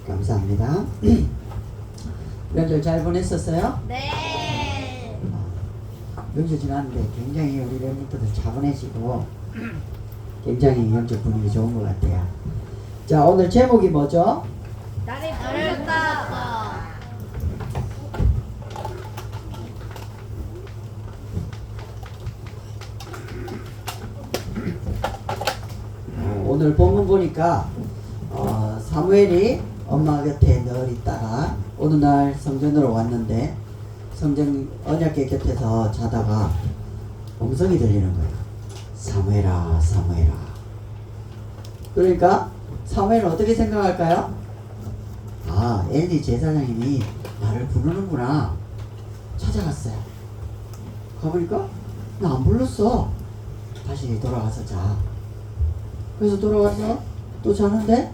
감사합니다. 명절 잘 보냈었어요? 네. 명절 지났는데 굉장히 우리 랩런트들 차분해지고 굉장히 명절 분위기 좋은 것 같아요. 자, 오늘 제목이 뭐죠? 나를 부르다. 오늘 본문 보니까 사무엘이 엄마 곁에 늘 있다가 어느 날 성전으로 왔는데 성전 언약궤 곁에서 자다가 음성이 들리는 거예요. 사무엘아, 사무엘아. 그러니까 사무엘은 어떻게 생각할까요? 아, 엘리 제사장님이 나를 부르는구나. 찾아갔어요. 가보니까 나 안 불렀어. 다시 돌아가서 자. 그래서 돌아와서 또 자는데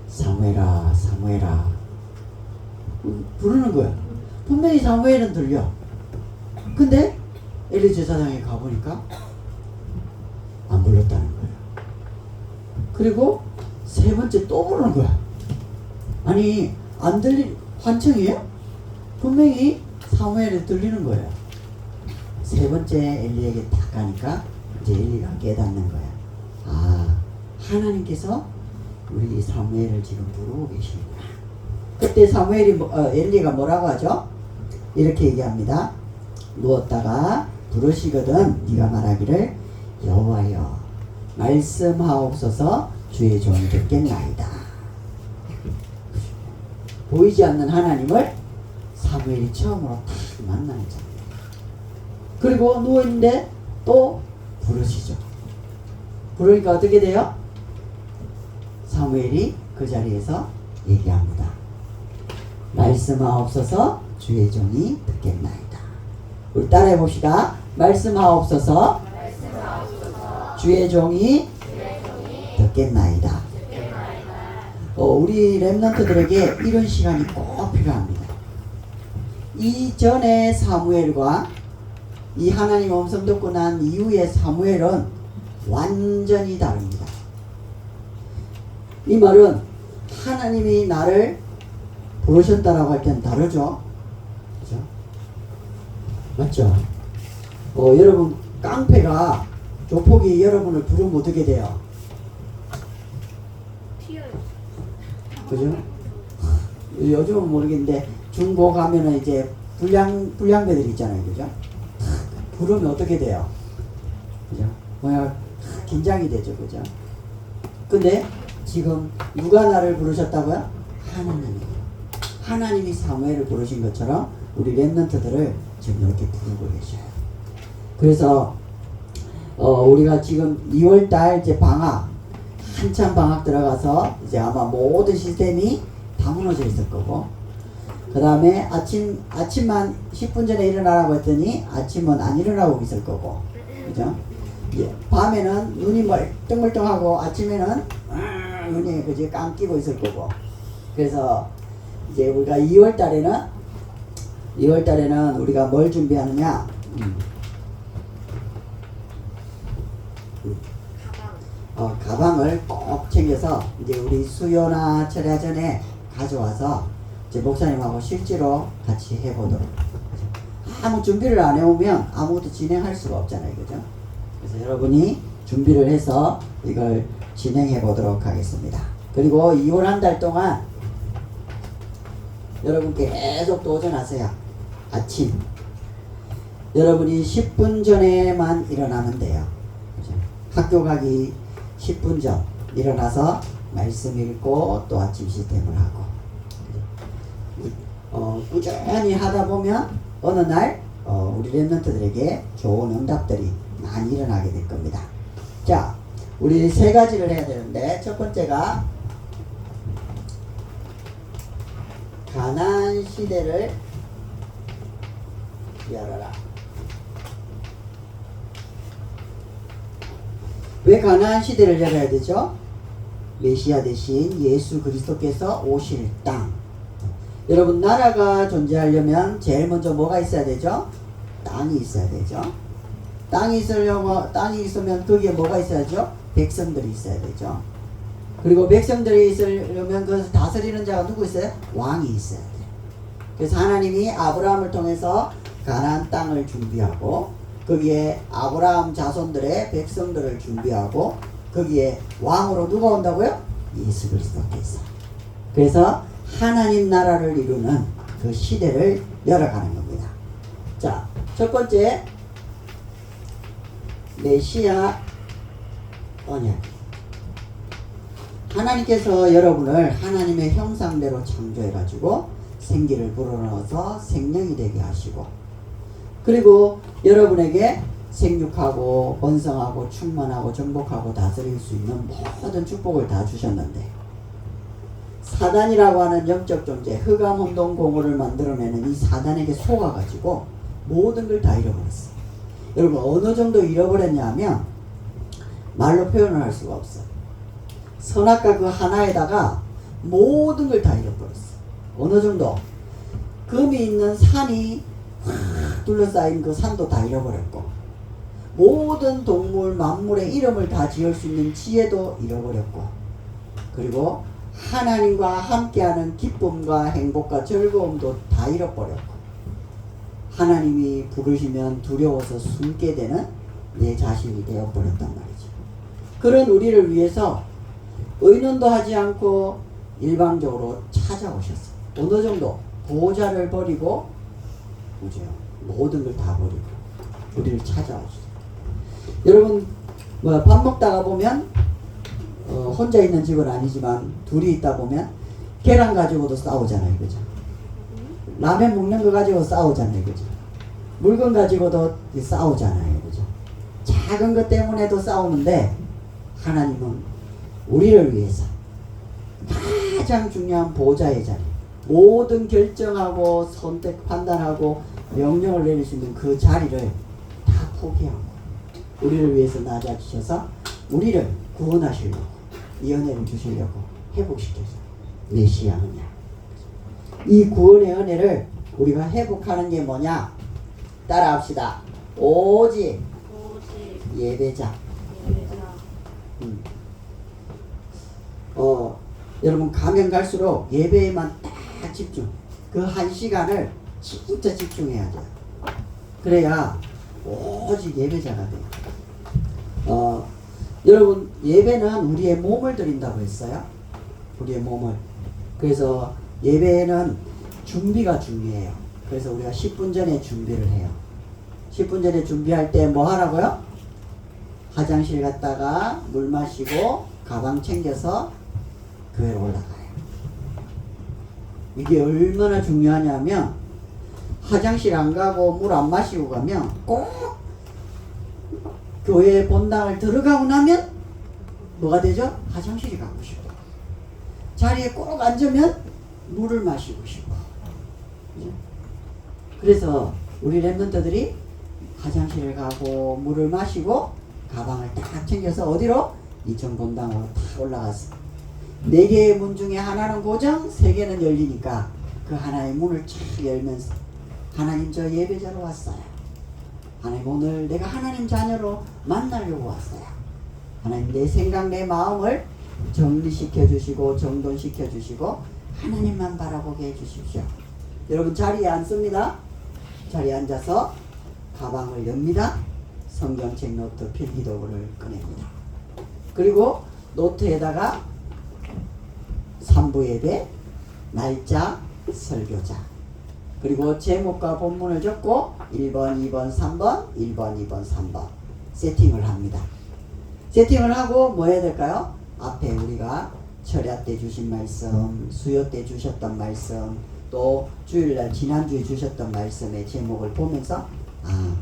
사무엘아, 사무엘아 부르는 거야. 분명히 사무엘은 들려. 근데 엘리 제사장에 가보니까 안 불렀다는 거야. 그리고 세 번째 또 부르는 거야. 아니, 안 환청이에요? 분명히 사무엘이 들리는 거예요. 세 번째 엘리에게 딱 가니까 이제 엘리가 깨닫는 거야. 아, 하나님께서 우리 사무엘을 지금 부르고 계시구나. 그때 엘리가 뭐라고 하죠? 이렇게 얘기합니다. 누웠다가 부르시거든 네가 말하기를 여호와여 말씀하옵소서 주의 종이 듣겠나이다. 보이지 않는 하나님을 사무엘이 처음으로 딱 만나는 장면. 그리고 누워있는데 또 부르시죠. 그러니까 어떻게 돼요? 사무엘이 그 자리에서 얘기합니다. 말씀하옵소서 주의 종이 듣겠나이다. 우리 따라해 봅시다. 말씀하옵소서 주의 종이 듣겠나이다. 우리 랩런트들에게 이런 시간이 꼭 필요합니다. 이전에 사무엘과 이 하나님 음성 듣고 난 이후의 사무엘은 완전히 다릅니다. 이 말은 하나님이 나를 부르셨다라고 할 때는 다르죠. 그죠? 맞죠? 여러분 깡패가 조폭이 여러분을 부르면 어떻게 돼요? 튀어요. 그죠? 요즘은 모르겠는데 중고 가면은 이제 불량배들 있잖아요. 그죠? 부르면 어떻게 돼요? 그죠? 뭐야, 긴장이 되죠. 그죠? 근데 지금 누가 나를 부르셨다고요? 하나님이 사무엘을 부르신 것처럼 우리 랩런트들을 지금 이렇게 부르고 계셔요. 그래서 우리가 지금 2월달 이제 한참 방학 들어가서 이제 아마 모든 시스템이 다 무너져 있을 거고, 그 다음에 아침만 10분 전에 일어나라고 했더니 아침은 안 일어나고 있을 거고, 그죠? 예, 밤에는 눈이 멀뚱멀뚱하고 아침에는 눈이 그지 감기고 있을 거고. 그래서 이제 우리가 2월 달에는 우리가 뭘 준비하느냐? 가방을 꼭 챙겨서 이제 우리 수요나 철야 전에 가져와서 이제 목사님하고 실제로 같이 해보도록. 아무 준비를 안 해오면 아무것도 진행할 수가 없잖아요. 그죠? 그래서 여러분이 준비를 해서 이걸 진행해 보도록 하겠습니다. 그리고 2월 한 달 동안 여러분 계속 도전하세요. 아침 여러분이 10분 전에만 일어나면 돼요. 그죠? 학교 가기 10분 전 일어나서 말씀 읽고 또 아침 시스템을 하고, 꾸준히 하다 보면 어느 날 우리 랩런트들에게 좋은 응답들이 많이 일어나게 될 겁니다. 자, 우리 세 가지를 해야 되는데, 첫 번째가 가나안 시대를 열어라. 왜 가나안 시대를 열어야 되죠? 메시아 대신 예수 그리스도께서 오실 땅. 여러분, 나라가 존재하려면 제일 먼저 뭐가 있어야 되죠? 땅이 있어야 되죠. 땅이 있으면 거기에 뭐가 있어야죠? 백성들이 있어야 되죠. 그리고 백성들이 있으려면 그것을 다스리는 자가 누구 있어요? 왕이 있어야 돼. 그래서 하나님이 아브라함을 통해서 가나안 땅을 준비하고 거기에 아브라함 자손들의 백성들을 준비하고 거기에 왕으로 누가 온다고요? 예수 그리스도께서. 그래서 하나님 나라를 이루는 그 시대를 열어가는 겁니다. 자, 첫 번째 메시아 언약. 하나님께서 여러분을 하나님의 형상대로 창조해가지고 생기를 불어넣어서 생명이 되게 하시고, 그리고 여러분에게 생육하고 번성하고 충만하고 정복하고 다스릴 수 있는 모든 축복을 다 주셨는데, 사단이라고 하는 영적 존재, 흑암 혼돈 공허를 만들어내는 이 사단에게 속아가지고 모든 걸 다 잃어버렸어요. 여러분, 어느 정도 잃어버렸냐 하면 말로 표현을 할 수가 없어요. 선악과 그 하나에다가 모든 걸 다 잃어버렸어요. 어느 정도? 금이 있는 산이 확 둘러싸인 그 산도 다 잃어버렸고, 모든 동물 만물의 이름을 다 지을 수 있는 지혜도 잃어버렸고, 그리고 하나님과 함께하는 기쁨과 행복과 즐거움도 다 잃어버렸고, 하나님이 부르시면 두려워서 숨게 되는 내 자신이 되어버렸단 말이죠. 그런 우리를 위해서 의논도 하지 않고 일방적으로 찾아오셨어요. 어느 정도? 보호자를 버리고, 그죠? 모든 걸 다 버리고 우리를 찾아오셨어요. 여러분, 밥 먹다가 보면 혼자 있는 집은 아니지만 둘이 있다 보면 계란 가지고도 싸우잖아요, 그죠? 라면 먹는 거 가지고 싸우잖아요, 그죠? 물건 가지고도 싸우잖아요, 그죠? 작은 것 때문에도 싸우는데, 하나님은 우리를 위해서 가장 중요한 보호자의 자리, 모든 결정하고 선택, 판단하고 명령을 내릴 수 있는 그 자리를 다 포기하고 우리를 위해서 낮아지셔서 우리를 구원하시려고, 이 은혜를 주시려고 회복시켜서 메시아 은혜. 이 구원의 은혜를 우리가 회복하는 게 뭐냐? 따라합시다. 오직 예배자. 여러분, 가면 갈수록 예배에만 딱 집중. 그 한 시간을 진짜 집중해야 돼요. 그래야 오직 예배자가 돼요. 여러분, 예배는 우리의 몸을 드린다고 했어요. 우리의 몸을. 그래서 예배는 준비가 중요해요. 그래서 우리가 10분 전에 준비를 해요. 10분 전에 준비할 때 뭐 하라고요? 화장실 갔다가 물 마시고 가방 챙겨서 교회로 올라가요. 이게 얼마나 중요하냐면, 화장실 안 가고 물 안 마시고 가면 꼭 교회 본당을 들어가고 나면 뭐가 되죠? 화장실이 가고 싶고, 자리에 꼭 앉으면 물을 마시고 싶고. 그죠? 그래서 우리 랩런트들이 화장실을 가고 물을 마시고 가방을 딱 챙겨서 어디로? 이천 본당으로 딱 올라갔어. 4개의 문 중에 하나는 고정, 3개는 열리니까 그 하나의 문을 쫙 열면서, 하나님, 저 예배자로 왔어요. 하나님, 오늘 내가 하나님 자녀로 만나려고 왔어요. 하나님, 내 생각, 내 마음을 정리시켜 주시고 정돈시켜 주시고 하나님만 바라보게 해주십시오. 여러분, 자리에 앉습니다. 자리에 앉아서 가방을 엽니다. 성경책, 노트, 필기도구를 꺼냅니다. 그리고 노트에다가 3부 예배, 날짜, 설교자, 그리고 제목과 본문을 적고 1번, 2번, 3번, 1번, 2번, 3번 세팅을 합니다. 세팅을 하고 뭐 해야 될까요? 앞에 우리가 철야 때 주신 말씀, 수요 때 주셨던 말씀, 또 주일날 지난주에 주셨던 말씀의 제목을 보면서, 아,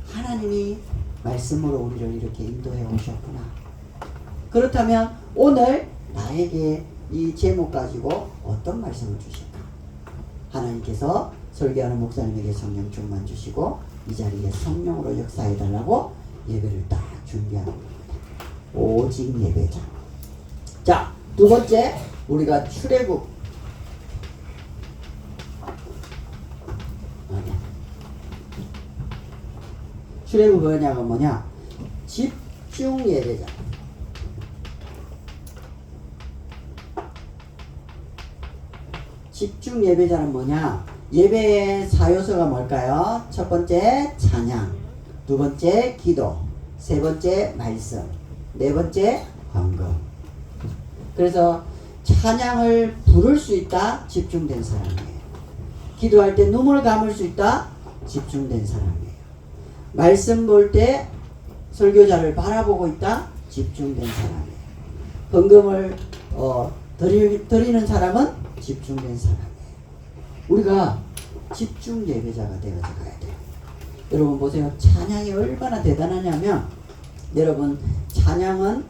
하나님이 말씀으로 우리를 이렇게 인도해 오셨구나. 그렇다면 오늘 나에게 이 제목 가지고 어떤 말씀을 주실까? 하나님께서 설교하는 목사님에게 성령 충만 주시고 이 자리에 성령으로 역사해 달라고 예배를 딱 준비하는 겁니다. 오직 예배자. 자, 두 번째, 우리가 출애굽. 출애굽 뭐냐가 뭐냐? 집중 예배자. 집중 예배자는 뭐냐? 예배의 4요소가 뭘까요? 첫 번째 찬양, 두 번째 기도, 세 번째 말씀, 네 번째 헌금. 그래서 찬양을 부를 수 있다, 집중된 사람이에요. 기도할 때 눈물 감을 수 있다, 집중된 사람이에요. 말씀 볼 때 설교자를 바라보고 있다, 집중된 사람이에요. 헌금을 드리는 사람은 집중된 사람이에요. 우리가 집중 예배자가 되어져 가야 돼요. 여러분 보세요. 찬양이 얼마나 대단하냐면, 여러분 찬양은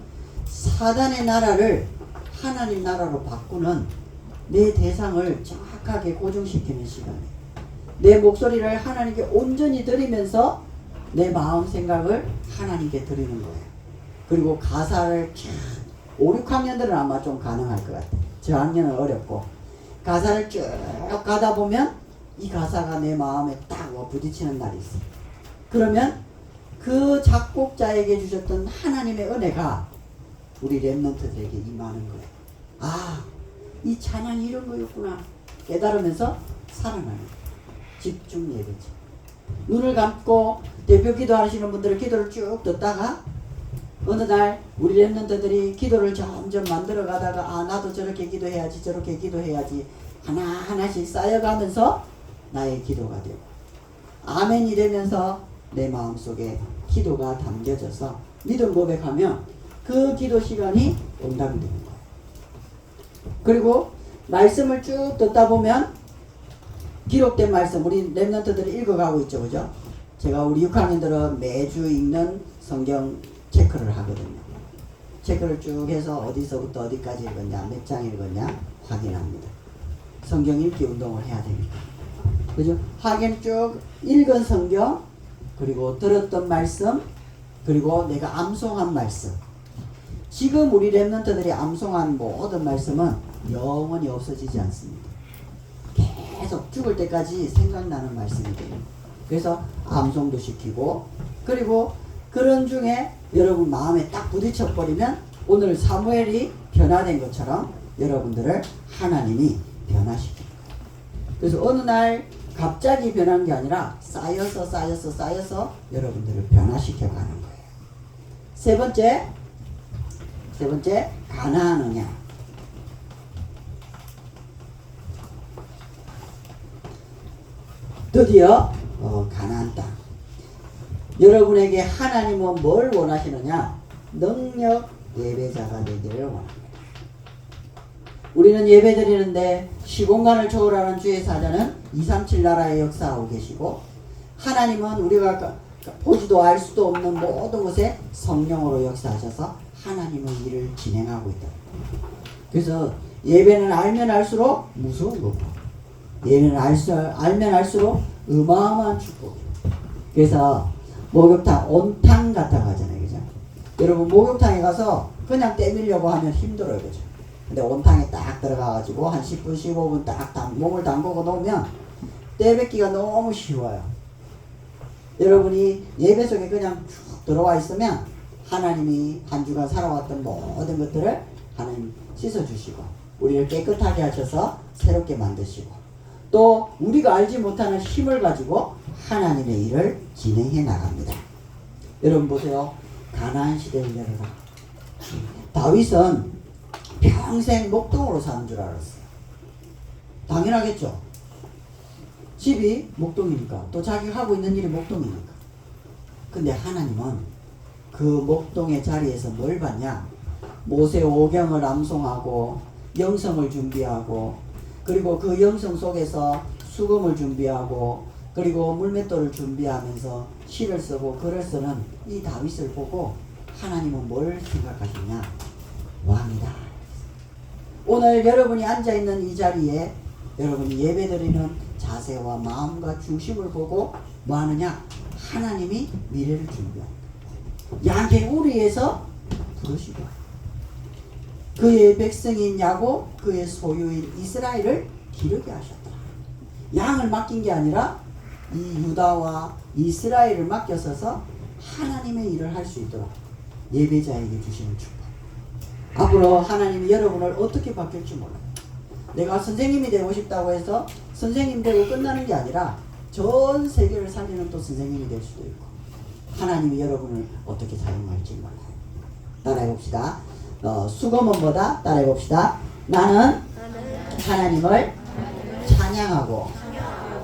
사단의 나라를 하나님 나라로 바꾸는 내 대상을 정확하게 고정시키는 시간이에요. 내 목소리를 하나님께 온전히 드리면서 내 마음 생각을 하나님께 드리는 거예요. 그리고 가사를 5, 6학년들은 아마 좀 가능할 것 같아요. 저학년은 어렵고, 가사를 쭉 가다 보면 이 가사가 내 마음에 딱 부딪히는 날이 있어요. 그러면 그 작곡자에게 주셨던 하나님의 은혜가 우리 랩런트들에게 임하는 거예요. 아, 이 찬양이 이런 거였구나 깨달으면서 살아나는 거예요. 집중 예배죠. 눈을 감고 대표 기도하시는 분들은 기도를 쭉 듣다가 어느 날 우리 랩런트들이 기도를 점점 만들어 가다가, 아, 나도 저렇게 기도해야지, 저렇게 기도해야지 하나하나씩 쌓여가면서 나의 기도가 되고, 아멘이 되면서 내 마음속에 기도가 담겨져서 믿음 고백하면 그 기도 시간이 응답이 되는 거예요. 그리고 말씀을 쭉 듣다 보면 기록된 말씀, 우리 랩런트들이 읽어가고 있죠, 그죠? 제가 우리 6학년들은 매주 읽는 성경 체크를 하거든요. 체크를 쭉 해서 어디서부터 어디까지 읽었냐, 몇 장 읽었냐 확인합니다. 성경 읽기 운동을 해야 됩니다. 그죠? 하긴 쭉 읽은 성경, 그리고 들었던 말씀, 그리고 내가 암송한 말씀. 지금 우리 랩런트들이 암송한 모든 말씀은 영원히 없어지지 않습니다. 계속 죽을 때까지 생각나는 말씀이 돼요. 그래서 암송도 시키고, 그리고 그런 중에 여러분 마음에 딱 부딪혀 버리면 오늘 사무엘이 변화된 것처럼 여러분들을 하나님이 변화시킵니다. 그래서 어느 날 갑자기 변한 게 아니라 쌓여서 여러분들을 변화시켜 가는 거예요. 세 번째 가나안 언약. 드디어 가나안 땅. 여러분에게 하나님은 뭘 원하시느냐? 능력 예배자가 되기를 원합니다. 우리는 예배 드리는데 시공간을 초월하는 주의 사자는 237 나라에 역사하고 계시고, 하나님은 우리가 보지도 알 수도 없는 모든 곳에 성령으로 역사하셔서 하나님의 일을 진행하고 있다. 그래서 예배는 알면 알수록 무서운 거고, 예배는 알면 알수록 어마어마한 축복이에요. 그래서 목욕탕 온탕 같다고 하잖아요, 그죠? 여러분 목욕탕에 가서 그냥 때밀려고 하면 힘들어요, 그죠? 근데 온탕에 딱 들어가가지고 한 10분 15분 딱 몸을 담그고 놓으면 때뱉기가 너무 쉬워요. 여러분이 예배 속에 그냥 쭉 들어와 있으면 하나님이 한 주간 살아왔던 모든 것들을 하나님 씻어주시고, 우리를 깨끗하게 하셔서 새롭게 만드시고, 또 우리가 알지 못하는 힘을 가지고 하나님의 일을 진행해 나갑니다. 여러분 보세요. 가나안 시대를 열어라. 다윗은 평생 목동으로 사는 줄 알았어요. 당연하겠죠. 집이 목동이니까, 또 자기가 하고 있는 일이 목동이니까. 근데 하나님은 그 목동의 자리에서 뭘 봤냐? 모세 오경을 암송하고 영성을 준비하고, 그리고 그 영성 속에서 수금을 준비하고, 그리고 물맷돌을 준비하면서 시를 쓰고 글을 쓰는 이 다윗을 보고 하나님은 뭘 생각하시냐? 왕이다. 오늘 여러분이 앉아있는 이 자리에 여러분이 예배드리는 자세와 마음과 중심을 보고 뭐 하느냐? 하나님이 미래를 준비합니다. 야게우리에서 부르시고, 그의 백성인 야곱, 그의 소유인 이스라엘을 기르게 하셨더라. 양을 맡긴 게 아니라 이 유다와 이스라엘을 맡겨서서 하나님의 일을 할 수 있도록 예배자에게 주시는 축복. 앞으로 하나님이 여러분을 어떻게 바뀔지 몰라요. 내가 선생님이 되고 싶다고 해서 선생님 되고 끝나는 게 아니라 전 세계를 살리는 또 선생님이 될 수도 있고 하나님이 여러분을 어떻게 사용할지 몰라요. 따라해봅시다. 수고문 뭐다? 따라해봅시다. 나는 하나님을 찬양하고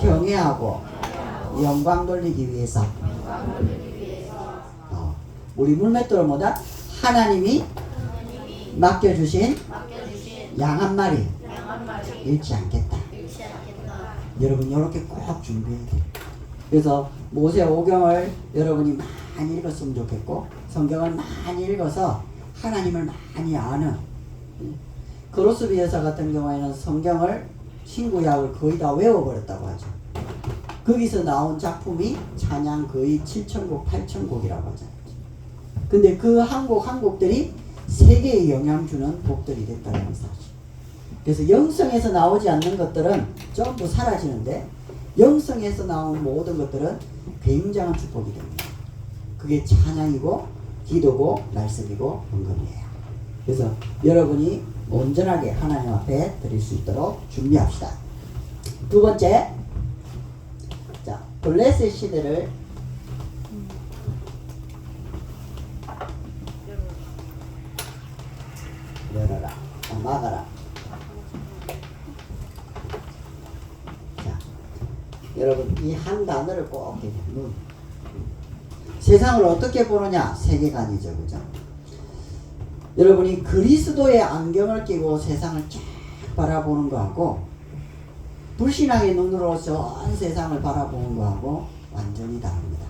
경외하고 영광 돌리기 위해서 우리 물맷돌은 뭐다? 하나님이 맡겨주신 양 한 마리 잃지 않겠다. 여러분 이렇게 꼭 준비해야 돼요. 그래서 모세오경을 여러분이 많이 읽었으면 좋겠고 성경을 많이 읽어서 하나님을 많이 아는 그로스비 여사 같은 경우에는 성경을 신구약을 거의 다 외워버렸다고 하죠. 거기서 나온 작품이 찬양 거의 7,000곡, 8,000곡이라고 하잖아요. 근데 그 한 곡 한 곡들이 세계에 영향 주는 곡들이 됐다는 사실. 그래서 영성에서 나오지 않는 것들은 전부 사라지는데 영성에서 나온 모든 것들은 굉장한 축복이 됩니다. 그게 찬양이고 기도고 말씀이고 헌금이에요. 그래서 여러분이 온전하게 하나님 앞에 드릴 수 있도록 준비합시다. 두 번째, 자, 블레셋 시대를 열어라, 막아라. 자, 여러분 이 한 단어를 꼭 해야 돼요. 세상을 어떻게 보느냐? 세계관이죠, 그죠? 여러분이 그리스도의 안경을 끼고 세상을 쫙 바라보는 거하고 불신앙의 눈으로 전 세상을 바라보는 거하고 완전히 다릅니다.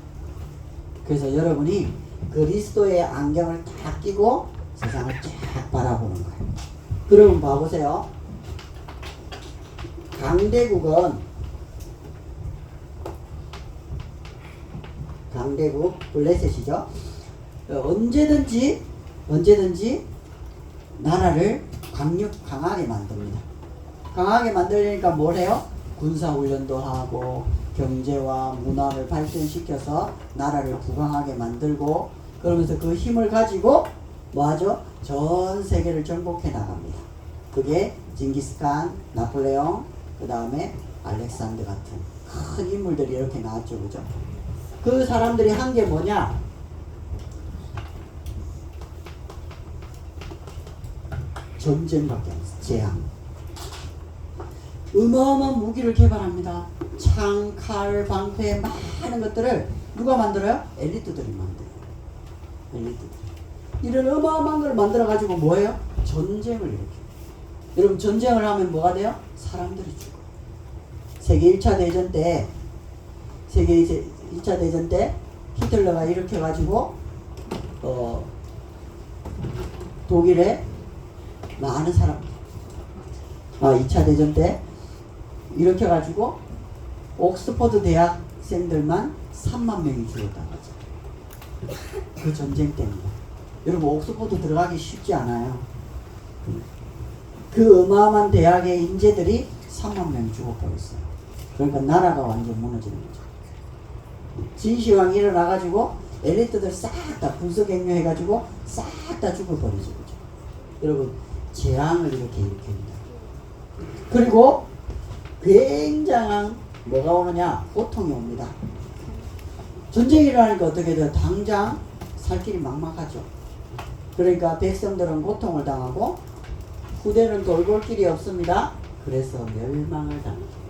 그래서 여러분이 그리스도의 안경을 딱 끼고 세상을 쫙 바라보는 거예요. 그러면 봐보세요. 강대국 블레셋이죠. 언제든지 나라를 강하게 만듭니다. 강하게 만들려니까 뭘 해요? 군사훈련도 하고 경제와 문화를 발전시켜서 나라를 부강하게 만들고 그러면서 그 힘을 가지고 뭐하죠? 전 세계를 정복해 나갑니다. 그게 징기스칸, 나폴레옹, 그 다음에 알렉산더 같은 큰 인물들이 이렇게 나왔죠, 그죠? 그 사람들이 한 게 뭐냐? 전쟁밖에 안 했어요. 재앙. 어마어마한 무기를 개발합니다. 창, 칼, 방패 많은 것들을 누가 만들어요? 엘리트들이 만들어요. 엘리트들. 이런 어마어마한 걸 만들어 가지고 뭐예요? 전쟁을 일으켜요. 여러분 전쟁을 하면 뭐가 돼요? 사람들이 죽어요. 세계 1차 대전 때 히틀러가 일으켜 가지고 독일에 많은 사람 2차 대전 때 일으켜 가지고 옥스퍼드 대학생들만 3만 명이 죽었다는 거죠. 그 전쟁 때문에. 여러분 옥스퍼드 들어가기 쉽지 않아요. 그 어마어마한 대학의 인재들이 3만 명이 죽어버렸어요. 그러니까 나라가 완전 무너지는 거죠. 진시황이 일어나가지고 엘리트들 싹 다 군사격려 해가지고 싹 다 죽어버리죠. 그죠? 여러분 재앙을 이렇게 일으킵니다. 그리고 굉장한 뭐가 오느냐? 고통이 옵니다. 전쟁이 일어나니까 어떻게 돼요? 당장 살 길이 막막하죠. 그러니까 백성들은 고통을 당하고 후대는 돌볼 길이 없습니다. 그래서 멸망을 당하죠.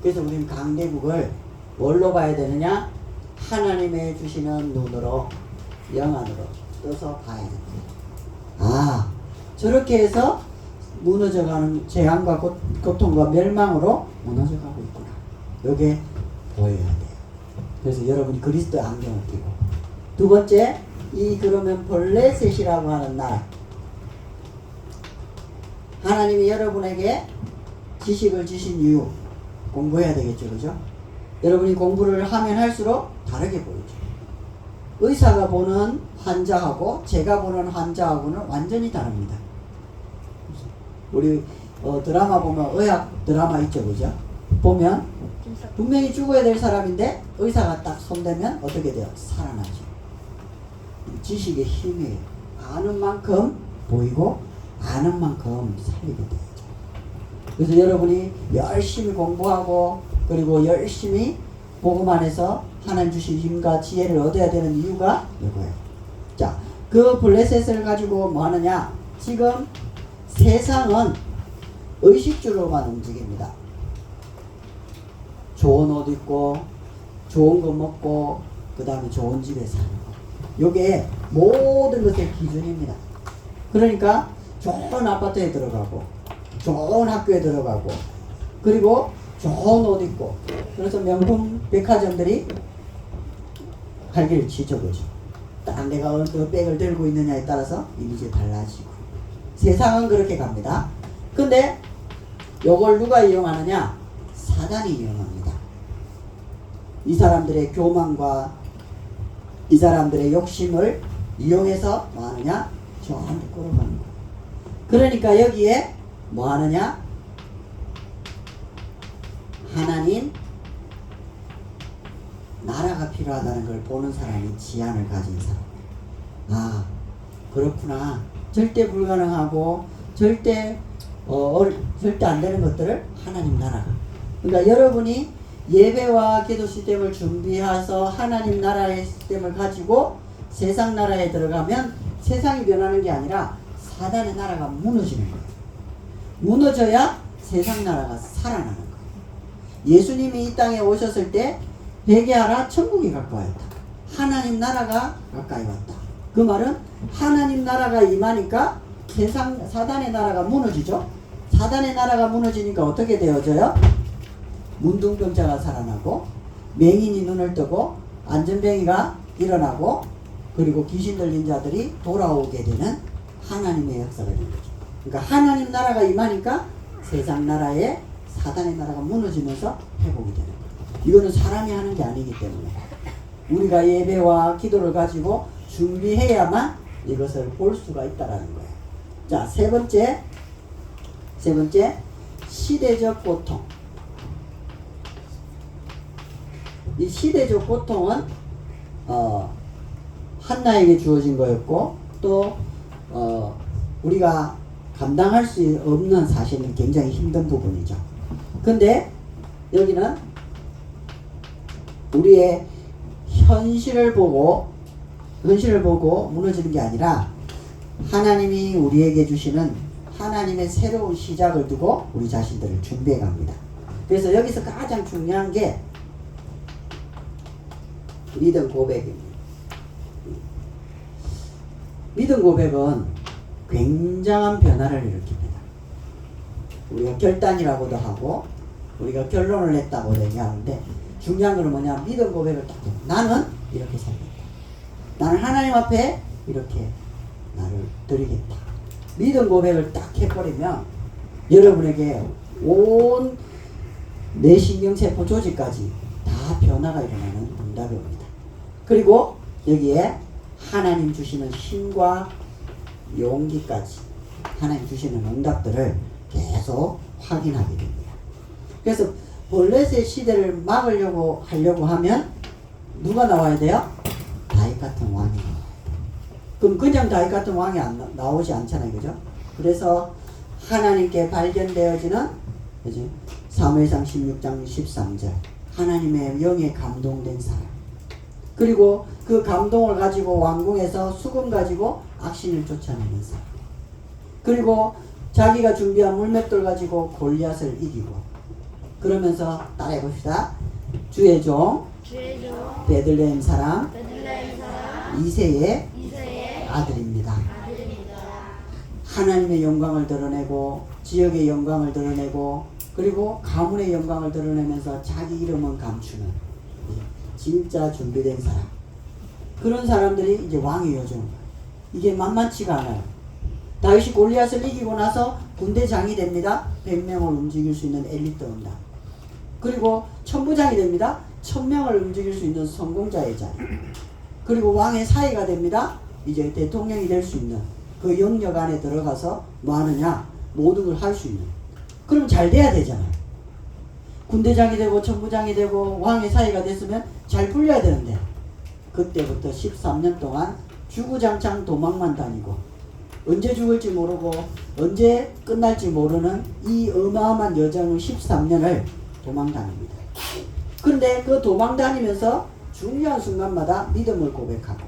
그래서 우리는 강대국을 뭘로 봐야 되느냐? 하나님의 주시는 눈으로 영안으로 떠서 봐야 됩니다. 저렇게 해서 무너져가는 재앙과 고통과 멸망으로 무너져가고 있구나. 이게 보여야 돼요. 그래서 여러분이 그리스도의 안경을 끼고 두 번째 그러면 블레셋이라고 하는 날 하나님이 여러분에게 지식을 주신 이유 공부해야 되겠죠, 그죠? 여러분이 공부를 하면 할수록 다르게 보이죠. 의사가 보는 환자하고 제가 보는 환자하고는 완전히 다릅니다. 우리 드라마 보면 의학 드라마 있죠, 그죠? 보면 분명히 죽어야 될 사람인데 의사가 딱 손대면 어떻게 돼요? 살아나죠. 지식의 힘이에요. 아는 만큼 보이고 아는 만큼 살리게 되죠. 그래서 여러분이 열심히 공부하고 그리고 열심히 복음 안에서 하나님 주신 힘과 지혜를 얻어야 되는 이유가 이거예요. 자, 그 블레셋을 가지고 뭐 하느냐? 지금 세상은 의식주로만 움직입니다. 좋은 옷 입고 좋은 거 먹고 그 다음에 좋은 집에 사는 거. 요게 모든 것의 기준입니다. 그러니까 좋은 아파트에 들어가고 좋은 학교에 들어가고 그리고 좋은 옷 입고 그래서 명품 백화점들이 할 길을 지켜보죠. 딱 내가 어느 백을 들고 있느냐에 따라서 이미지 달라지고 세상은 그렇게 갑니다. 근데 요걸 누가 이용하느냐? 사단이 이용합니다. 이 사람들의 교만과 이 사람들의 욕심을 이용해서 뭐 하느냐? 저한테 끌어가는 거예요. 그러니까 여기에 뭐 하느냐? 하나님 나라가 필요하다는 걸 보는 사람이 지향을 가진 사람. 아, 그렇구나. 절대 불가능하고 절대 안 되는 것들을 하나님 나라가. 그러니까 여러분이 예배와 기도 시스템을 준비해서 하나님 나라의 시스템을 가지고 세상 나라에 들어가면 세상이 변하는 게 아니라 사단의 나라가 무너지는 거예요. 무너져야 세상 나라가 살아나는 거예요. 예수님이 이 땅에 오셨을 때 회개하라 천국이 가까웠다. 하나님 나라가 가까이 왔다. 그 말은 하나님 나라가 임하니까 사단의 나라가 무너지죠. 사단의 나라가 무너지니까 어떻게 되어져요? 문둥병자가 살아나고 맹인이 눈을 뜨고 안전뱅이가 일어나고 그리고 귀신 들린 자들이 돌아오게 되는 하나님의 역사가 되는 거죠. 그러니까 하나님 나라가 임하니까 세상 나라에 사단의 나라가 무너지면서 회복이 되는 거예요. 이거는 사람이 하는 게 아니기 때문에 우리가 예배와 기도를 가지고 준비해야만 이것을 볼 수가 있다라는 거예요. 자, 세 번째 시대적 고통. 이 시대적 고통은 한나에게 주어진 거였고 또 우리가 감당할 수 없는 사실은 굉장히 힘든 부분이죠. 근데 여기는 우리의 현실을 보고 무너지는 게 아니라 하나님이 우리에게 주시는 하나님의 새로운 시작을 두고 우리 자신들을 준비해 갑니다. 그래서 여기서 가장 중요한 게 믿음 고백입니다. 믿음 고백은 굉장한 변화를 일으킵니다. 우리가 결단이라고도 하고 우리가 결론을 냈다고 얘기하는데 중요한 건 뭐냐? 믿음 고백을 딱 해. 나는 이렇게 살겠다. 나는 하나님 앞에 이렇게 나를 드리겠다. 믿음 고백을 딱 해버리면 여러분에게 온 뇌신경세포 조직까지 다 변화가 일어나는 응답이 옵니다. 그리고 여기에 하나님 주시는 힘과 용기까지 하나님 주시는 응답들을 계속 확인하게 됩니다. 그래서 블레셋 시대를 막으려고 하려고 하면 누가 나와야 돼요? 다윗 같은 왕이 나와야 돼요. 그럼 그냥 다윗 같은 왕이 나오지 않잖아요. 그죠? 그래서 하나님께 발견되어지는 그죠? 사무엘상 16장 13절 하나님의 영에 감동된 사람 그리고 그 감동을 가지고 왕궁에서 수금 가지고 악신을 쫓아내는 사람 그리고 자기가 준비한 물맷돌 가지고 골리앗을 이기고 그러면서 따라해봅시다. 주의 종 베들레헴 사람 이새의 아들입니다. 하나님의 영광을 드러내고 지역의 영광을 드러내고 그리고 가문의 영광을 드러내면서 자기 이름은 감추는 진짜 준비된 사람 그런 사람들이 이제 왕의 요정 이게 만만치가 않아요. 다윗이 골리앗을 이기고 나서 군대장이 됩니다. 100명을 움직일 수 있는 엘리트 응답 그리고 천부장이 됩니다. 1000명을 움직일 수 있는 성공자의 자리 그리고 왕의 사이가 됩니다. 이제 대통령이 될 수 있는 그 영역 안에 들어가서 뭐 하느냐 모든 걸 할 수 있는 그럼 잘 돼야 되잖아요. 군대장이 되고 천부장이 되고 왕의 사이가 됐으면 잘 풀려야 되는데 그때부터 13년 동안 주구장창 도망만 다니고 언제 죽을지 모르고 언제 끝날지 모르는 이 어마어마한 여정 13년을 도망다닙니다. 그런데 그 도망다니면서 중요한 순간마다 믿음을 고백하고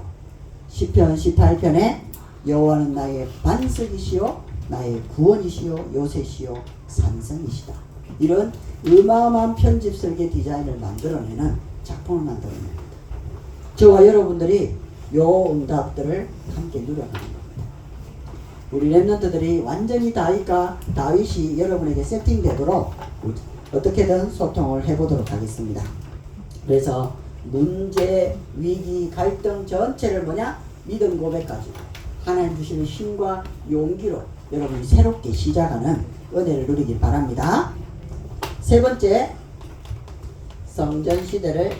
시편 18편에 여호와는 나의 반석이시요 나의 구원이시요 요새시요 산성이시다. 이런 어마어마한 편집 설계 디자인을 만들어내는 작품을 만들어냅니다. 저와 여러분들이 요 응답들을 함께 누려가는 겁니다. 우리 랩런트들이 완전히 다윗이 여러분에게 세팅되도록 어떻게든 소통을 해보도록 하겠습니다. 그래서 문제, 위기, 갈등 전체를 믿음 고백 가지고 하나님 주시는 힘과 용기로 여러분이 새롭게 시작하는 은혜를 누리길 바랍니다. 세 번째, 성전 시대를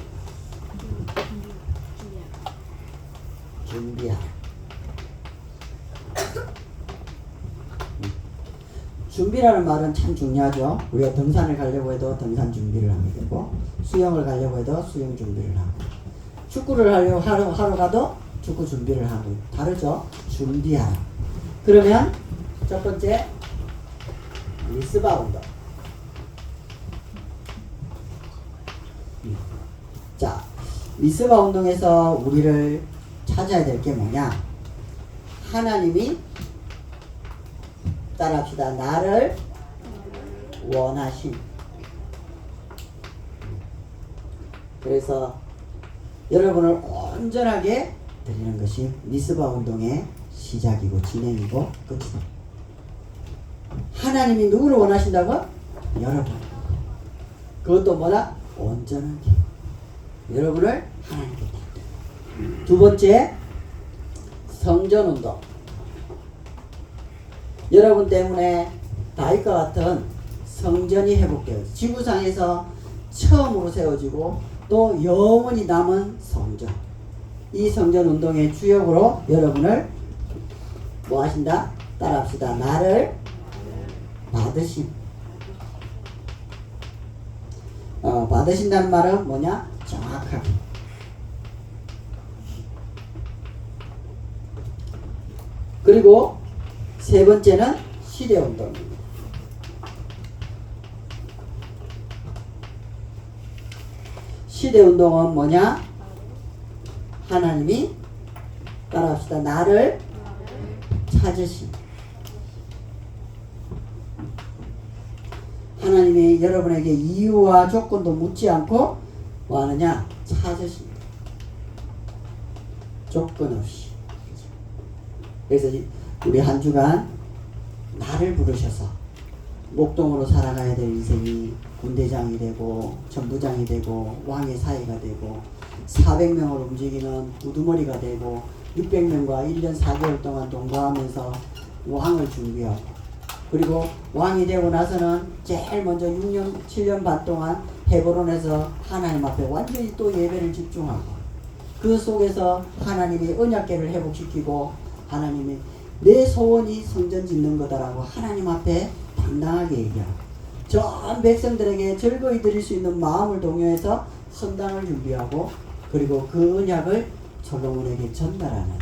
준비하라. 준비라는 말은 참 중요하죠. 우리가 등산을 가려고 해도 등산 준비를 하게 되고, 수영을 가려고 해도 수영 준비를 하고, 축구를 하러 가도 축구 준비를 하고, 다르죠? 준비하라. 그러면 첫 번째, 미스바 운동. 자, 미스바 운동에서 우리를 찾아야 될 게 뭐냐? 하나님이 따라합시다. 나를 원하신. 그래서 여러분을 온전하게 드리는 것이 미스바 운동의 시작이고 진행이고 끝이다. 하나님이 누구를 원하신다고? 여러분. 그것도 온전하게. 여러분을 하나님께 드린다. 두 번째, 성전 운동. 여러분 때문에 다윗과 같은 성전이 회복되어 지구상에서 처음으로 세워지고 또 영원히 남은 성전. 이 성전 운동의 주역으로 여러분을 뭐 하신다? 따라합시다. 나를 받으신. 받으신다는 말은 뭐냐? 정확하게. 그리고 세 번째는 시대운동입니다. 시대운동은 뭐냐? 하나님이 따라합시다. 나를 찾으신. 하나님이 여러분에게 이유와 조건도 묻지 않고 뭐 하느냐? 찾으신. 조건 없이. 그래서 우리 한 주간 나를 부르셔서 목동으로 살아가야 될 인생이 군대장이 되고 전부장이 되고 왕의 사위가 되고 400명을 움직이는 우두머리가 되고 600명과 1년 4개월 동안 동거하면서 왕을 준비하고, 그리고 왕이 되고 나서는 제일 먼저 6년 7년 반 동안 헤브론에서 하나님 앞에 완전히 또 예배를 집중하고, 그 속에서 하나님이 언약궤를 회복시키고 하나님이 내 소원이 성전 짓는 거다라고 하나님 앞에 당당하게 얘기하고, 전 백성들에게 즐거이 드릴 수 있는 마음을 동요해서 헌당을 준비하고, 그리고 그 언약을 솔로몬에게 전달하는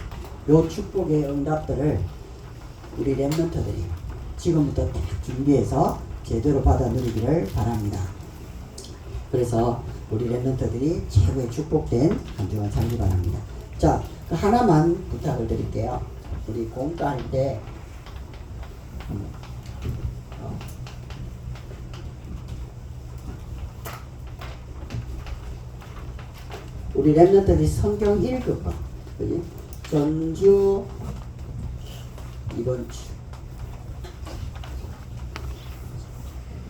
요 축복의 응답들을 우리 랩런트들이 지금부터 딱 준비해서 제대로 받아 누리기를 바랍니다. 그래서 우리 랩런트들이 최고의 축복된 한 주간 살기 바랍니다. 자, 그 하나만 부탁을 드릴게요. 우리 공과할 때 우리 랩런트들이 성경 1급 그지? 전주 이번 주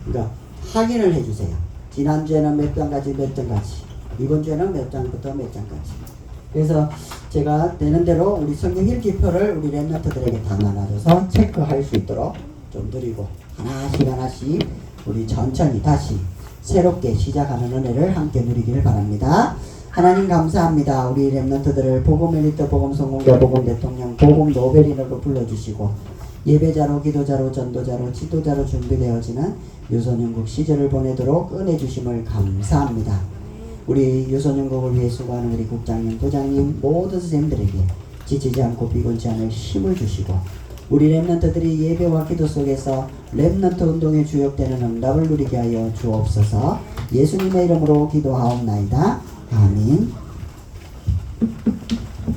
그러니까 확인을 해주세요. 지난주에는 몇 장까지 몇 장까지, 이번 주에는 몇 장부터 몇 장까지. 그래서 제가 되는 대로 우리 성경 읽기표를 우리 랩런트들에게 다 나눠줘서 체크할 수 있도록 좀 드리고, 하나씩 우리 천천히 다시 새롭게 시작하는 은혜를 함께 누리기를 바랍니다. 하나님 감사합니다. 우리 랩런트들을 복음 엘리트, 복음 성공자, 복음 대통령, 복음 노벨인으로 불러주시고 예배자로, 기도자로, 전도자로, 지도자로 준비되어지는 유선영국 시절을 보내도록 은혜 주심을 감사합니다. 우리 유선영국을 위해 수고하는 우리 국장님, 부장님, 모든 선생님들에게 지치지 않고 비곤치 않을 힘을 주시고 우리 렘넌트들이 예배와 기도 속에서 렘넌트 운동에 주역되는 응답을 누리게 하여 주옵소서. 예수님의 이름으로 기도하옵나이다. 아멘.